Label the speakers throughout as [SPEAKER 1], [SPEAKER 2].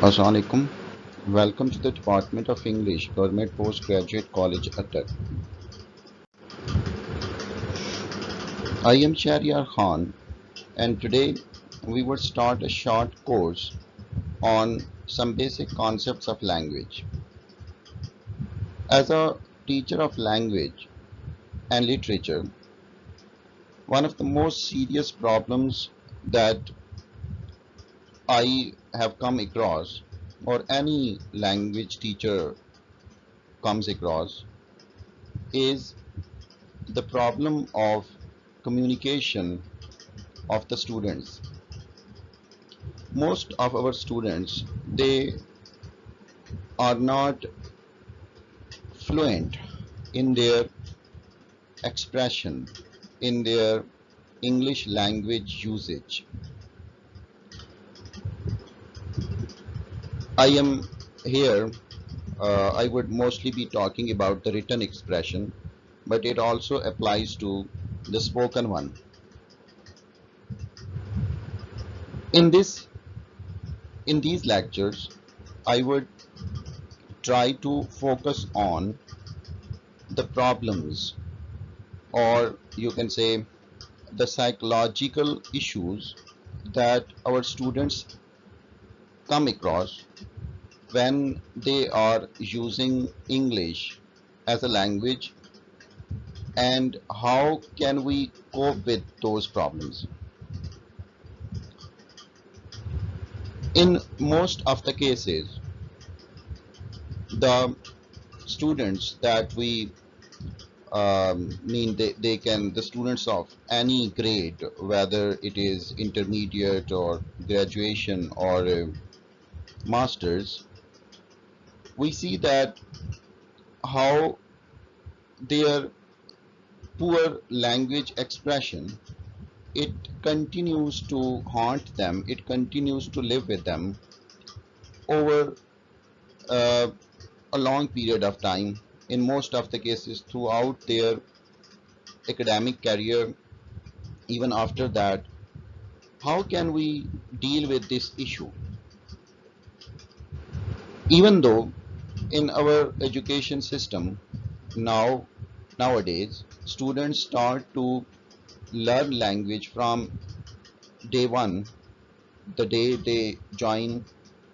[SPEAKER 1] Assalamu alaikum. Welcome to the Department of English, Government Postgraduate College, Atak. I am Shahryar Khan, and today we will start a short course on some basic concepts of language. As a teacher of language and literature, one of the most serious problems that I have come across, or any language teacher comes across, is the problem of communication of the students. Most of our students, they are not fluent in their expression, in their English language usage. I am here, I would mostly be talking about the written expression, but it also applies to the spoken one. In these lectures, I would try to focus on the problems, or you can say the psychological issues that our students come across when they are using English as a language, and how can we cope with those problems. In most of the cases, the students that we they can, the students of any grade, whether it is intermediate or graduation or masters, we see that how their poor language expression, it continues to haunt them, it continues to live with them over uh, a long period of time, in most of the cases throughout their academic career, even after that. How can we deal with this issue? Even though in our education system nowadays students start to learn language from day one, the day they join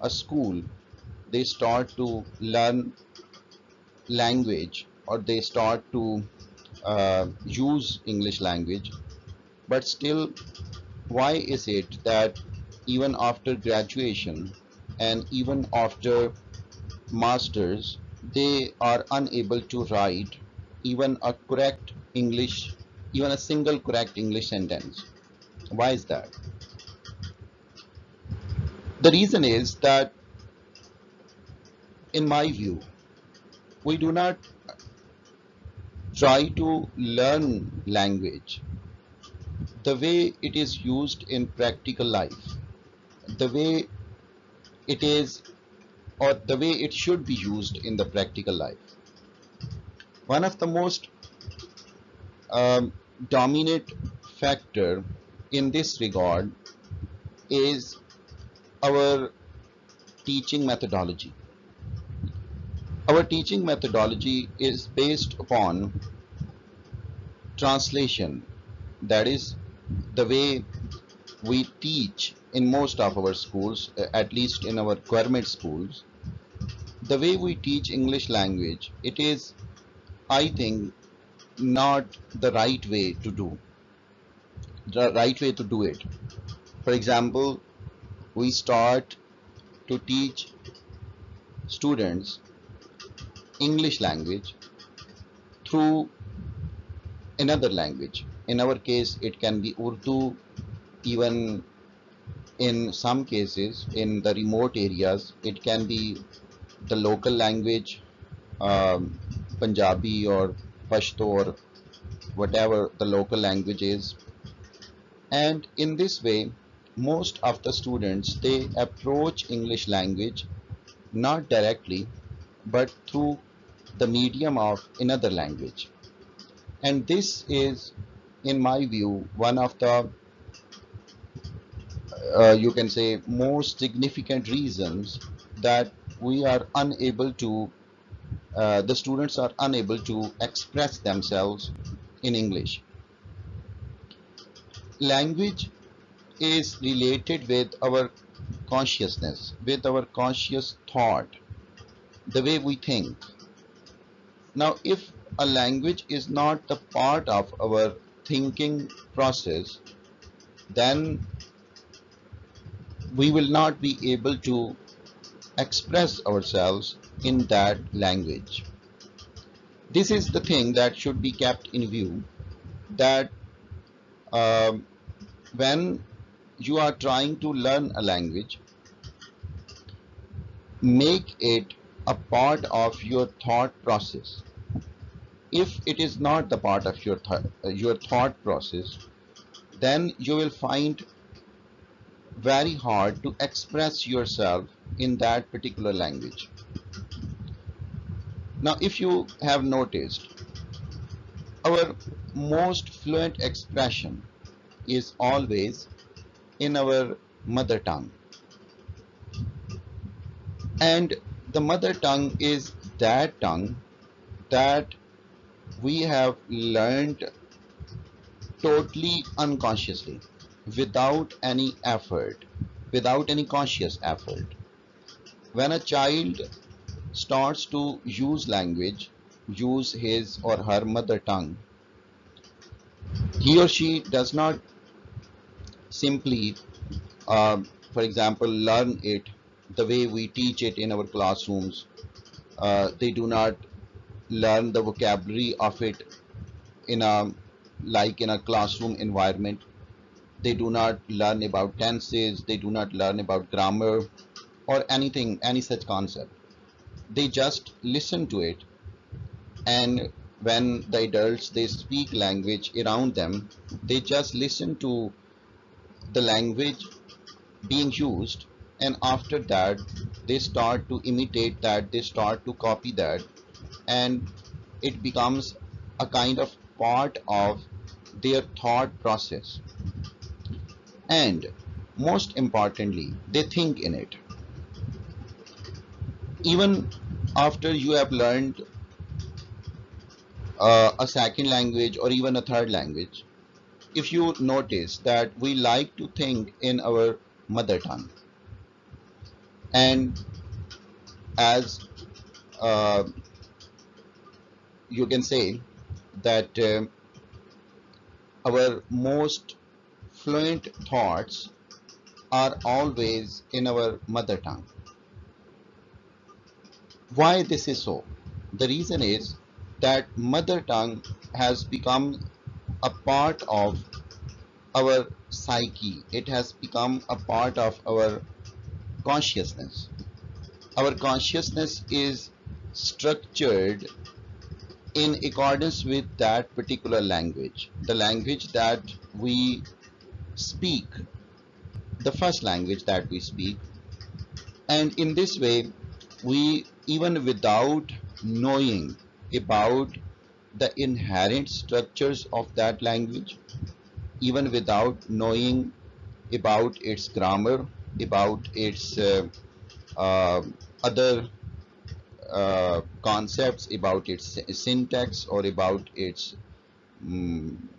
[SPEAKER 1] a school, they start to learn language, or they start to use English language. But still, why is it that even after graduation and even after masters, they are unable to write even a correct English, even a single correct English sentence? Why is that? The reason is that, in my view, we do not try to learn language the way it is used in practical life, the way it is, or the way it should be used in the practical life. One of the most um, dominant factor in this regard is our teaching methodology. Our teaching methodology is based upon translation. That is the way we teach in most of our schools, at least in our government schools. The way we teach English language, it is, I think, not the right way to do, the right way to do it. For example, we start to teach students English language through another language. In our case, it can be Urdu. Even in some cases, in the remote areas, it can be the local language, um, Punjabi or Pashto or whatever the local language is. And in this way, most of the students, they approach English language not directly, but through the medium of another language. And this is, in my view, one of the you can say, most significant reasons that we are unable to, the students are unable to express themselves in English. Language is related with our consciousness, with our conscious thought, the way we think. Now, if a language is not the part of our thinking process, then we will not be able to express ourselves in that language. This is the thing that should be kept in view, that um, when you are trying to learn a language, make it a part of your thought process. If it is not the part of your thought process, then you will find very hard to express yourself in that particular language. Now, if you have noticed, our most fluent expression is always in our mother tongue. And the mother tongue is that tongue that we have learned totally unconsciously, without any effort, without any conscious effort. When a child starts to use language, use his or her mother tongue, he or she does not simply, for example, learn it the way we teach it in our classrooms. They do not learn the vocabulary of it in a, like in a classroom environment. They do not learn about tenses, they do not learn about grammar or anything, any such concept. They just listen to it, and when the adults they speak language around them, they just listen to the language being used, and after that they start to imitate that, they start to copy that, and it becomes a kind of part of their thought process. And most importantly, they think in it. Even after you have learned a second language or even a third language, if you notice that we like to think in our mother tongue, and as uh, you can say that our most fluent thoughts are always in our mother tongue. Why this is so? The reason is that mother tongue has become a part of our psyche. It has become a part of our consciousness. Our consciousness is structured in accordance with that particular language, the language that we speak, the first language that we speak. And in this way, we, even without knowing about the inherent structures of that language, even without knowing about its grammar, about its uh, other concepts, about its syntax or about its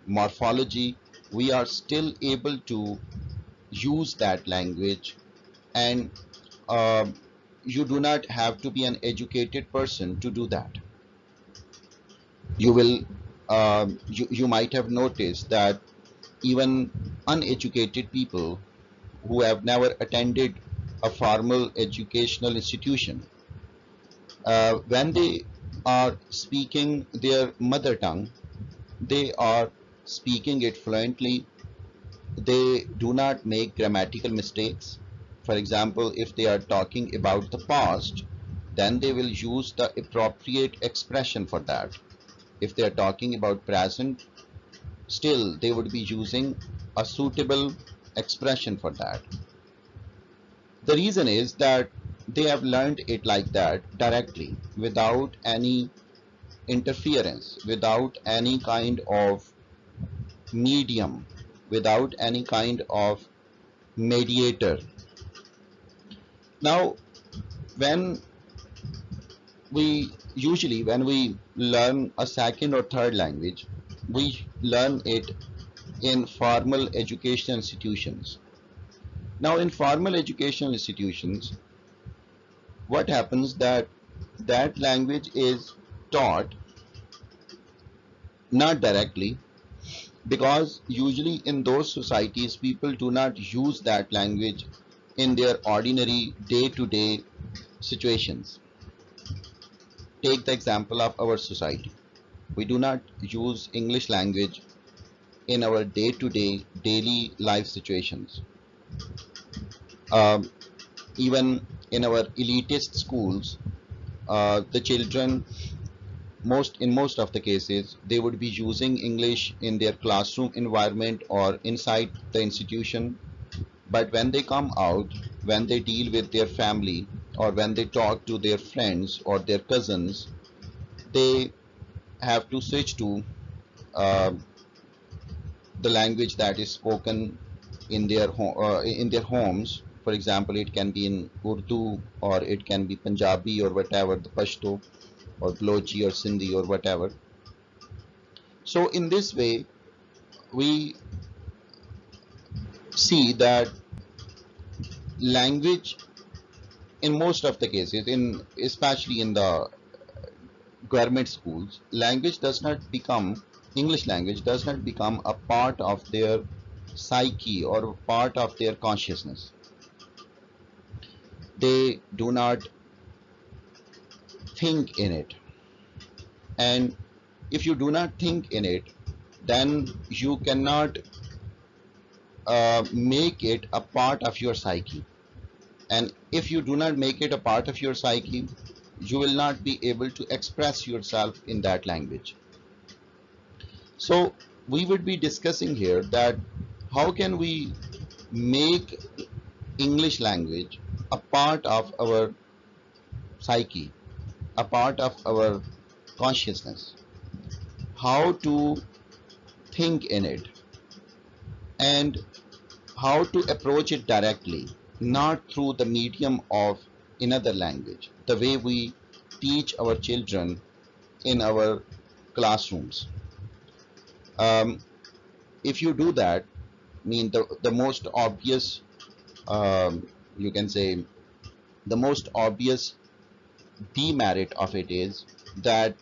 [SPEAKER 1] morphology, we are still able to use that language. And uh, you do not have to be an educated person to do that. You will, you might have noticed that even uneducated people who have never attended a formal educational institution, when they are speaking their mother tongue, they are speaking it fluently. They do not make grammatical mistakes. For example, if they are talking about the past, then they will use the appropriate expression for that. If they are talking about present, still they would be using a suitable expression for that. The reason is that they have learned it like that directly, without any interference, without any kind of medium, without any kind of mediator. Now, when when we learn a second or third language, we learn it in formal educational institutions. Now, in formal educational institutions, what happens that that language is taught not directly, because usually in those societies people do not use that language in their ordinary day-to-day situations. Take the example of our society. We do not use English language in our day-to-day daily life situations. Um, Even in our elitist schools, the children, most of the cases, they would be using English in their classroom environment or inside the institution. But when they come out, when they deal with their family, or when they talk to their friends or their cousins, they have to switch to uh, the language that is spoken in their homes. For example, it can be in Urdu, or it can be Punjabi, or whatever, the Pashto or Balochi or Sindhi or whatever. So in this way, we see that language, in most of the cases, in especially in the government schools, language does not become English language does not become a part of their psyche or a part of their consciousness. They do not think in it, and if you do not think in it, then you cannot make it a part of your psyche. And if you do not make it a part of your psyche, you will not be able to express yourself in that language. So we would be discussing here that how can we make English language a part of our psyche, a part of our consciousness, how to think in it, and how to approach it directly, not through the medium of another language, the way we teach our children in our classrooms. Um, if you do that, the most obvious, you can say, the most obvious demerit of it is that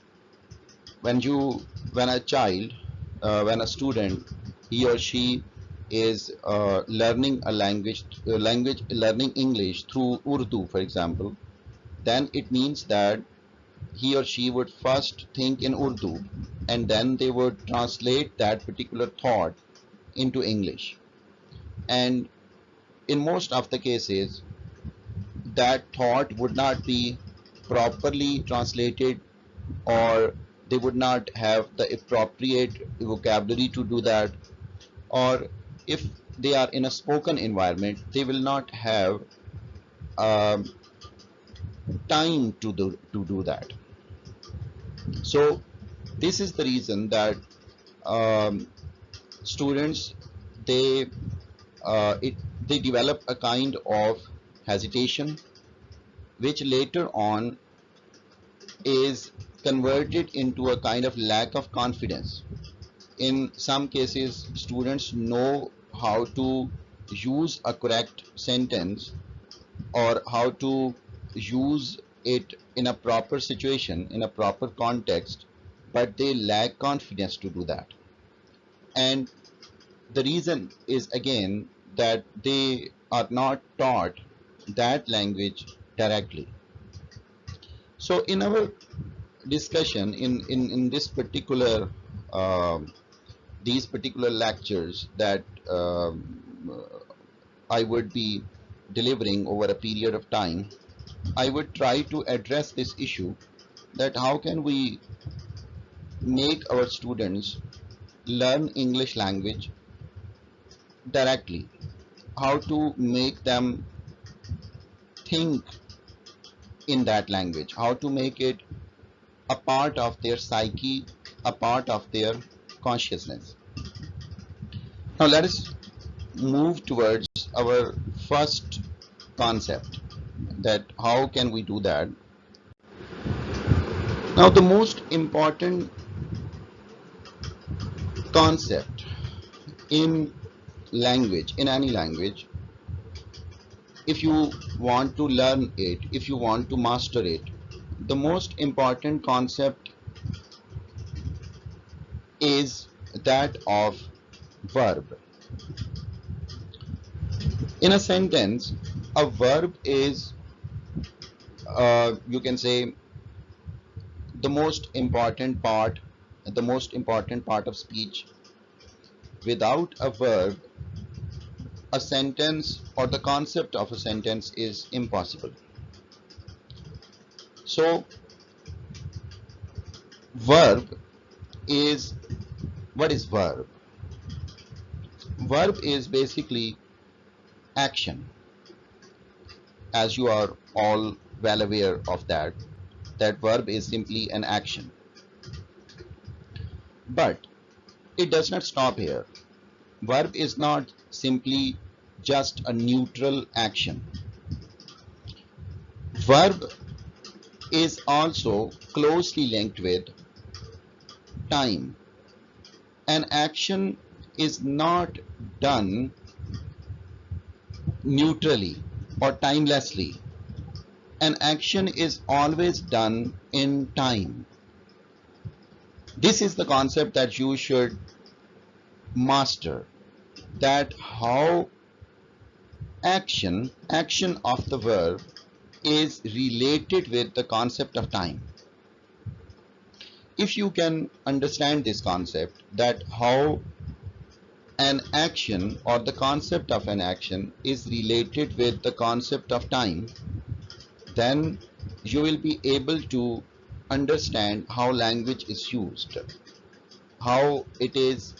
[SPEAKER 1] when you, when a child, when a student, he or she is learning a language, learning English through Urdu, for example, then it means that he or she would first think in Urdu, and then they would translate that particular thought into English. And in most of the cases, that thought would not be properly translated, or they would not have the appropriate vocabulary to do that, or if they are in a spoken environment, they will not have um, time to do that. So this is the reason that um, students, they they develop a kind of hesitation, which later on is converted into a kind of lack of confidence. In some cases, students know how to use a correct sentence, or how to use it in a proper situation, in a proper context, but they lack confidence to do that. And the reason is again that they are not taught that language directly. So in our discussion, in this particular um, these particular lectures that I would be delivering over a period of time, I would try to address this issue, that how can we make our students learn English language directly, how to make them think in that language, how to make it a part of their psyche, a part of their consciousness. Now let us move towards our first concept, that how can we do that. Now the most important concept in language, in any language, if you want to learn it, if you want to master it, the most important concept is that of verb. In a sentence, a verb is, you can say, the most important part, of speech. Without a verb, a sentence or the concept of a sentence is impossible. So, verb is, what is verb? Verb is basically action, as you are all well aware of that. That verb is simply an action. But it does not stop here. Verb is not simply just a neutral action. Verb is also closely linked with time. An action is not done neutrally or timelessly. An action is always done in time. This is the concept that you should master, that how action of the verb is related with the concept of time. If you can understand this concept, that how an action or the concept of an action is related with the concept of time, then you will be able to understand how language is used, how it is,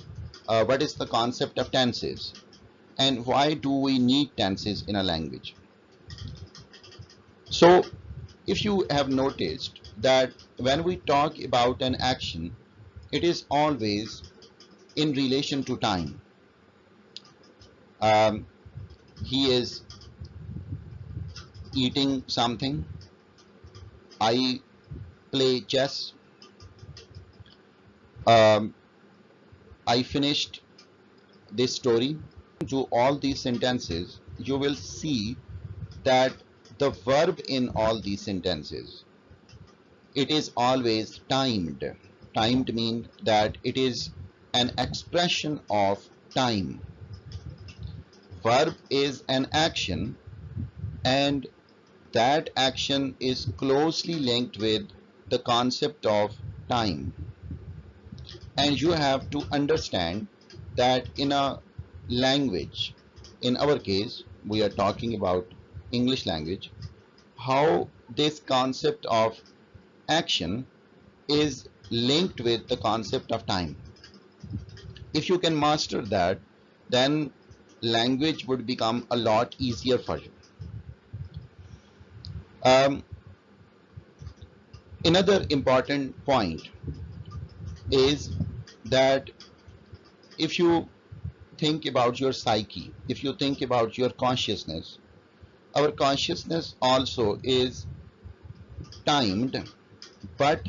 [SPEAKER 1] what is the concept of tenses, and why do we need tenses in a language. So if you have noticed that when we talk about an action, it is always in relation to time. He is eating something, I play chess, I finished this story. To all these sentences, you will see that the verb in all these sentences, it is always timed. Timed means that it is an expression of time. Verb is an action, and that action is closely linked with the concept of time. And you have to understand that in a language, in our case, we are talking about English language, how this concept of action is linked with the concept of time. If you can master that, then language would become a lot easier for you. Another important point is that if you think about your psyche, if you think about your consciousness, our consciousness also is timed, but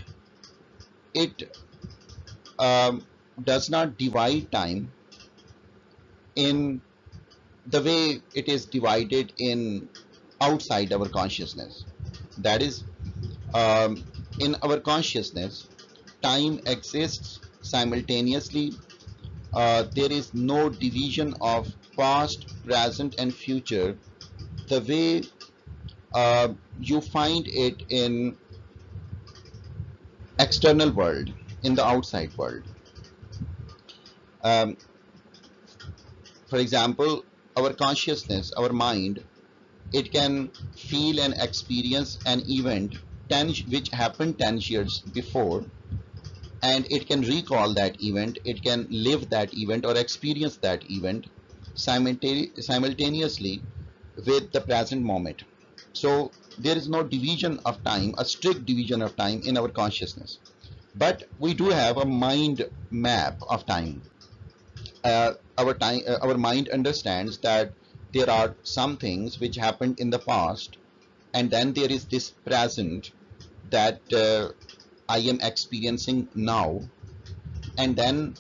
[SPEAKER 1] it does not divide time in the way it is divided in outside our consciousness. That is, in our consciousness, time exists simultaneously. There is no division of past, present, and future the way you find it in external world, in the outside world. Um, for example, our consciousness, our mind, it can feel and experience an event which happened 10 years before, and it can recall that event, it can live that event or experience that event simultaneously with the present moment. So there is no division of time, a strict division of time in our consciousness, but we do have a mind map of time. Our mind understands that there are some things which happened in the past, and then there is this present that I am experiencing now, and then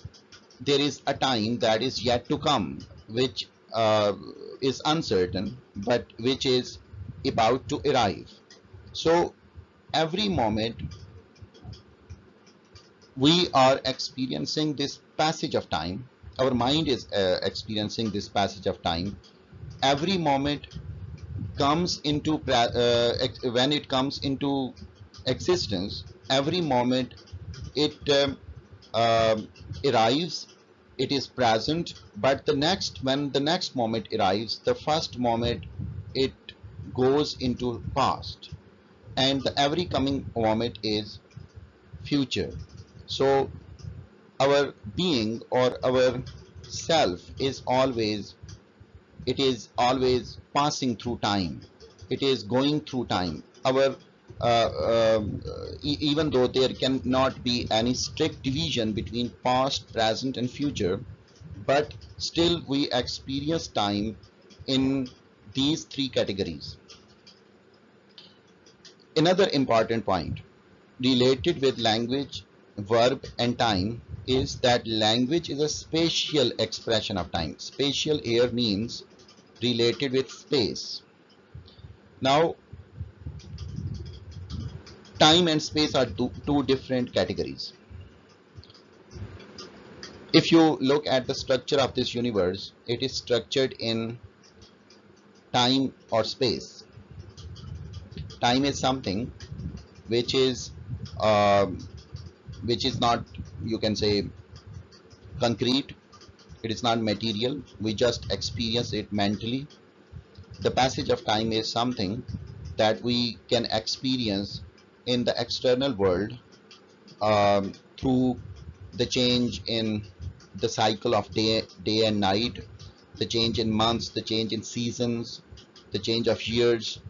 [SPEAKER 1] there is a time that is yet to come, which is uncertain, but which is about to arrive. So every moment we are experiencing this passage of time. Our mind is experiencing this passage of time. Every moment comes into when it comes into existence. Every moment it arrives, it is present, but when the next moment arrives, the first moment, it goes into past, and the every coming moment is future. So our being or our self is always, it is always passing through time, it is going through time. Our even though there cannot be any strict division between past, present and future, but still we experience time in these three categories. Another important point related with language, verb and time is that language is a spatial expression of time. Spatial here means related with space. Now, time and space are two different categories. If you look at the structure of this universe, it is structured in time or space. Time is something which is um, not, you can say, concrete. It is not material. We just experience it mentally. The passage of time is something that we can experience in the external world through the change in the cycle of day and night, the change in months, the change in seasons, the change of years.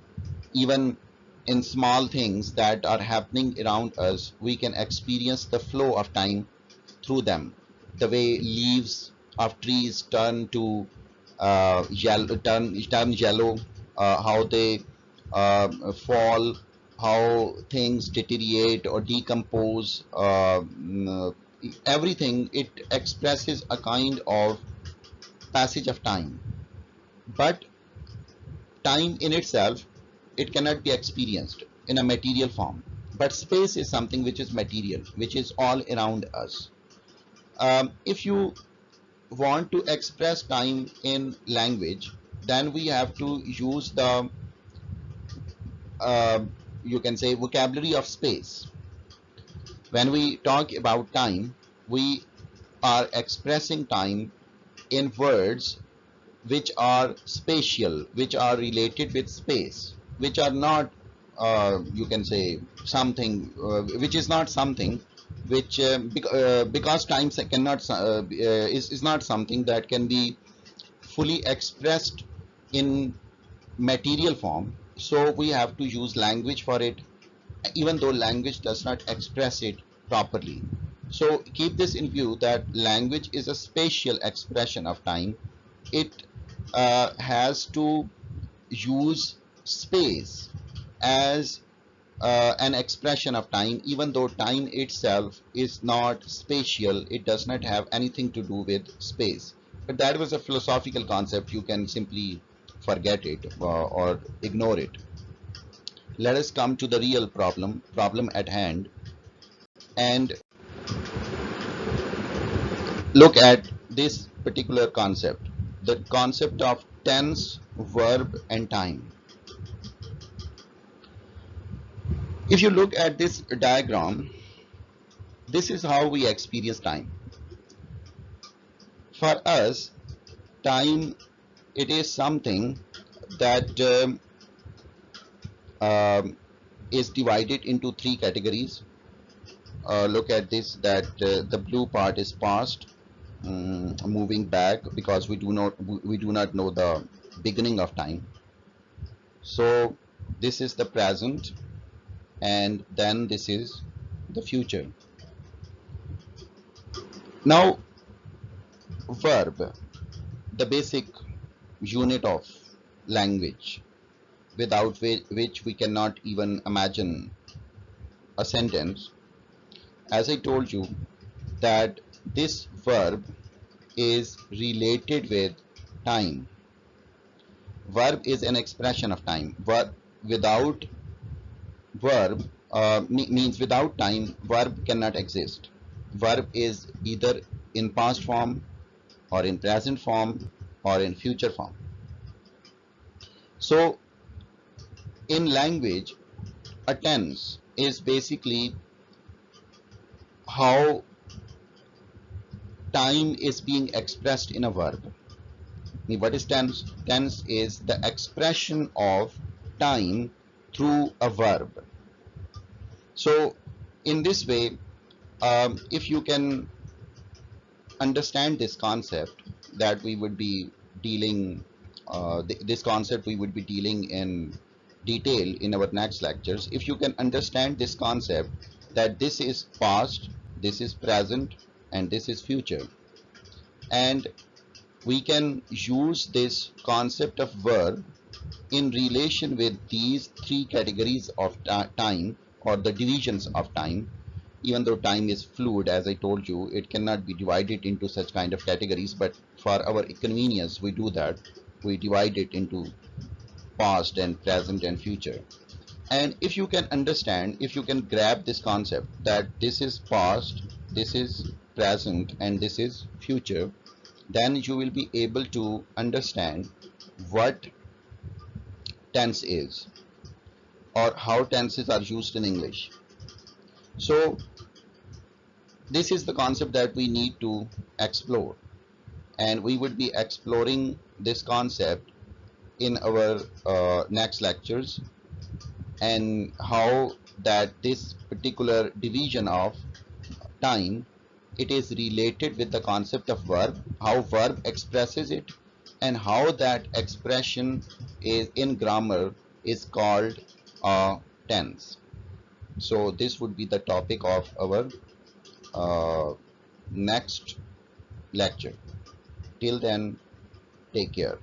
[SPEAKER 1] Even in small things that are happening around us, we can experience the flow of time through them. The way leaves of trees turn to turn yellow, how they fall, how things deteriorate or decompose. Everything, it expresses a kind of passage of time. But time in itself, it cannot be experienced in a material form. But space is something which is material, which is all around us. If you want to express time in language, then we have to use the uh, you can say vocabulary of space. When we talk about time, we are expressing time in words which are spatial, which are related with space, which are not, you can say, something which is not something which because time cannot is not something that can be fully expressed in material form. So we have to use language for it, even though language does not express it properly. So keep this in view that language is a spatial expression of time. It has to use space as an expression of time, even though time itself is not spatial, it does not have anything to do with space. But that was a philosophical concept, you can simply forget it or ignore it. Let us come to the real problem at hand, and look at this particular concept, the concept of tense, verb and time. If you look at this diagram, this is how we experience time. For us, time, it is something that is divided into three categories. Look at this, that the blue part is past, moving back, because we do not know the beginning of time. So this is the present, and then this is the future. Now, verb, the basic unit of language, without which we cannot even imagine a sentence. As I told you, that this verb is related with time. Verb is an expression of time. Verb without verb means without time, verb cannot exist. Verb is either in past form or in present form or in future form. So in language, a tense is basically how time is being expressed in a verb. What is tense? Tense is the expression of time through a verb. So in this way, if you can understand this concept, that we would be dealing this concept we would be dealing in detail in our next lectures. If you can understand this concept, that this is past, this is present, and this is future, and we can use this concept of verb in relation with these three categories of time, or the divisions of time. Even though time is fluid, as I told you, it cannot be divided into such kind of categories, but for our convenience we do that. We divide it into past and present and future. And if you can understand, if you can grab this concept, that this is past, this is present, and this is future, then you will be able to understand what tense is, or how tenses are used in English. So this is the concept that we need to explore, and we would be exploring this concept in our next lectures, and how that this particular division of time, it is related with the concept of verb, how verb expresses it, and how that expression is in grammar is called tense. So this would be the topic of our next lecture. Till then, take care.